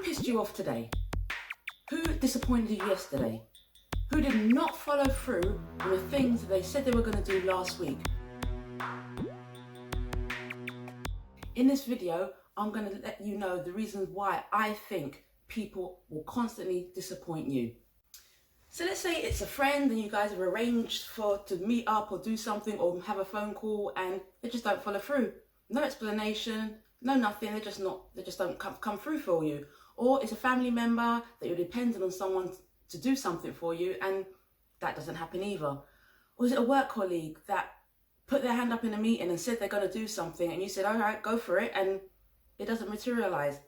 pissed you off today? Who disappointed you yesterday? Who did not follow through with the things that they said they were going to do last week? In this video, I'm going to let you know the reasons why I think people will constantly disappoint you. So let's say it's a friend and you guys have arranged to meet up or do something or have a phone call and they just don't follow through. No explanation, no nothing, they just don't come through for you. Or it's a family member that you're dependent on someone to do something for you and that doesn't happen either. Or is it a work colleague that put their hand up in a meeting and said they're going to do something and you said, all right, go for it, and it doesn't materialize?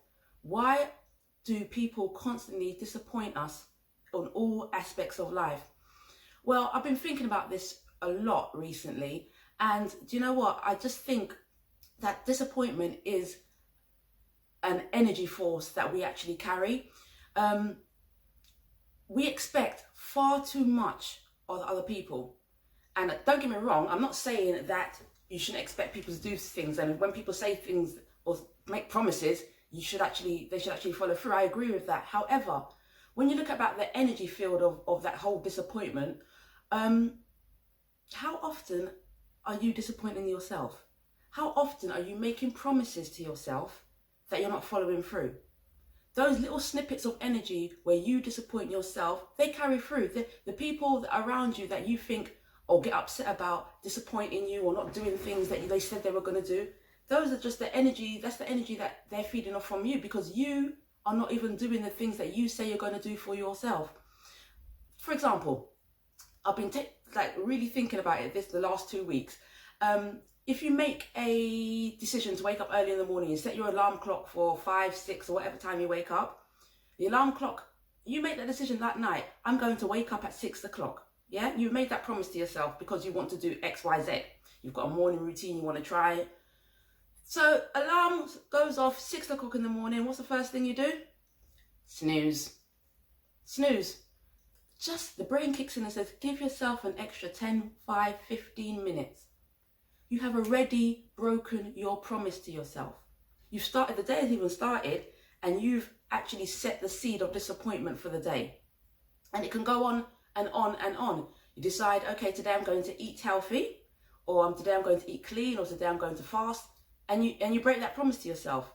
Why do people constantly disappoint us on all aspects of life? Well, I've been thinking about this a lot recently, and do you know what? I just think that disappointment is an energy force that we actually carry. We expect far too much of other people. And don't get me wrong, I'm not saying that you shouldn't expect people to do things, and when people say things or make promises, they should actually follow through. I agree with that. However, when you look about the energy field of that whole disappointment, how often are you disappointing yourself? How often are you making promises to yourself that you're not following through? Those little snippets of energy where you disappoint yourself, they carry through. The people that are around you that you think or get upset about disappointing you or not doing things that they said they were going to do, those are just the energy, that's the energy that they're feeding off from you, because you are not even doing the things that you say you're going to do for yourself. For example, I've been really thinking about it the last 2 weeks. If you make a decision to wake up early in the morning, you set your alarm clock for 5, 6 or whatever time you wake up, the alarm clock, you make that decision that night, I'm going to wake up at 6 o'clock. Yeah, you've made that promise to yourself because you want to do X, Y, Z. You've got a morning routine you want to try. So alarm goes off 6 o'clock in the morning. What's the first thing you do? Snooze. Snooze. Just the brain kicks in and says, give yourself an extra 10, 5, 15 minutes. You have already broken your promise to yourself. You've started, the day has even started, and you've actually set the seed of disappointment for the day. And it can go on and on and on. You decide, okay, today I'm going to eat healthy, or today I'm going to eat clean, or today I'm going to fast, and you break that promise to yourself.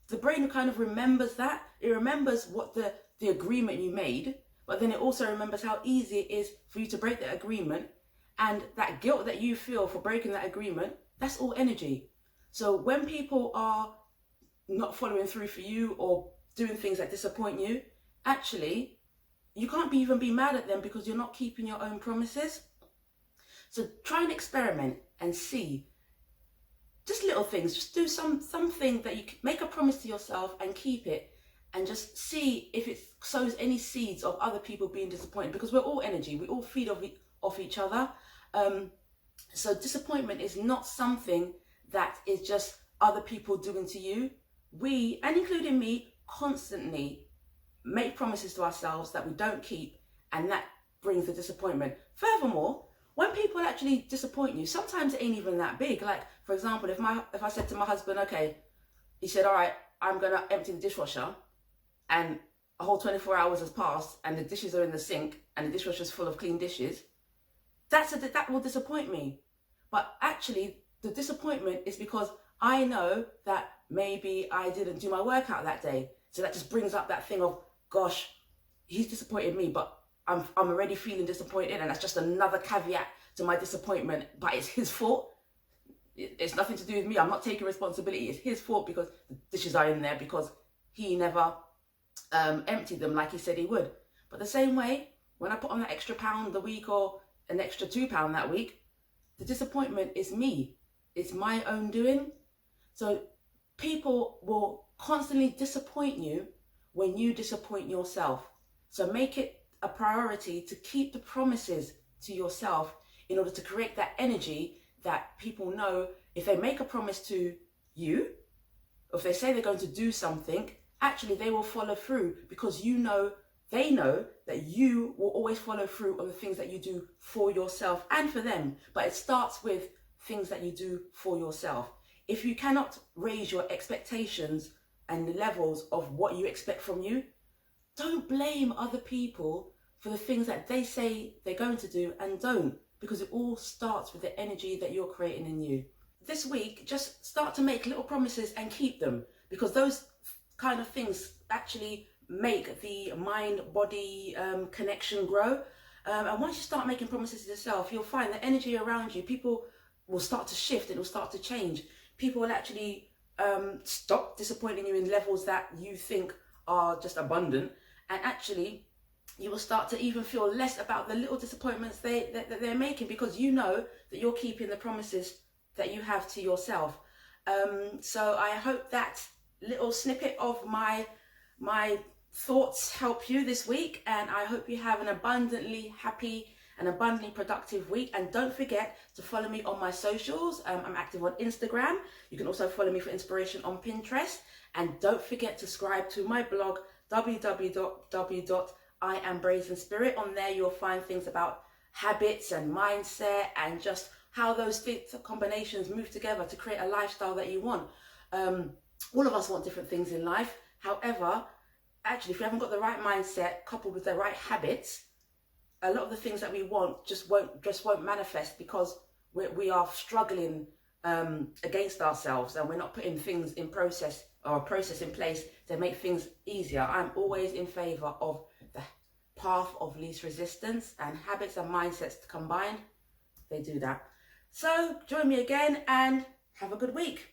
The brain kind of remembers that. It remembers what the agreement you made, but then it also remembers how easy it is for you to break that agreement, and that guilt that you feel for breaking that agreement, that's all energy. So when people are not following through for you or doing things that disappoint you, actually, you can't even be mad at them because you're not keeping your own promises. So try and experiment and see. Just little things. Just do something that you can make a promise to yourself and keep it, and just see if it sows any seeds of other people being disappointed, because we're all energy. We all feed off each other. So disappointment is not something that is just other people doing to you. We, and including me, constantly make promises to ourselves that we don't keep, and that brings the disappointment. Furthermore, when people actually disappoint you, sometimes it ain't even that big. Like, for example, if I said to my husband, okay, he said, all right, I'm gonna empty the dishwasher, and a whole 24 hours has passed and the dishes are in the sink and the dishwasher's full of clean dishes, that will disappoint me. But actually, the disappointment is because I know that maybe I didn't do my workout that day. So that just brings up that thing of, gosh, he's disappointed me, but I'm already feeling disappointed, and that's just another caveat to my disappointment. But it's his fault. It's nothing to do with me. I'm not taking responsibility. It's his fault because the dishes are in there because he never emptied them like he said he would. But the same way, when I put on that extra pound a week or an extra £2 that week, the disappointment is me. It's my own doing. So people will constantly disappoint you when you disappoint yourself. So make it a priority to keep the promises to yourself in order to create that energy that people know if they make a promise to you, or if they say they're going to do something, actually they will follow through, because they know that you will always follow through on the things that you do for yourself and for them. But it starts with things that you do for yourself. If you cannot raise your expectations and levels of what you expect from you, don't blame other people for the things that they say they're going to do and don't, because it all starts with the energy that you're creating in you. This week, just start to make little promises and keep them, because those kind of things actually make the mind-body connection grow. And once you start making promises to yourself, you'll find the energy around you, people will start to shift, it will start to change. People will actually stop disappointing you in levels that you think are just abundant, and actually you will start to even feel less about the little disappointments that they're making, because you know that you're keeping the promises that you have to yourself. So I hope that little snippet of my thoughts help you this week, and I hope you have an abundantly happy and abundantly productive week. And don't forget to follow me on my socials. I'm active on Instagram. You can also follow me for inspiration on Pinterest, and don't forget to subscribe to my blog www.iambrazenspirit. On there you'll find things about habits and mindset and just how those combinations move together to create a lifestyle that you want. All of us want different things in life. However, actually, if you haven't got the right mindset coupled with the right habits, a lot of the things that we want just won't manifest, because we are struggling against ourselves, and we're not putting things in process, or a process in place to make things easier. I'm always in favor of the path of least resistance, and habits and mindsets combined, they do that. So join me again and have a good week.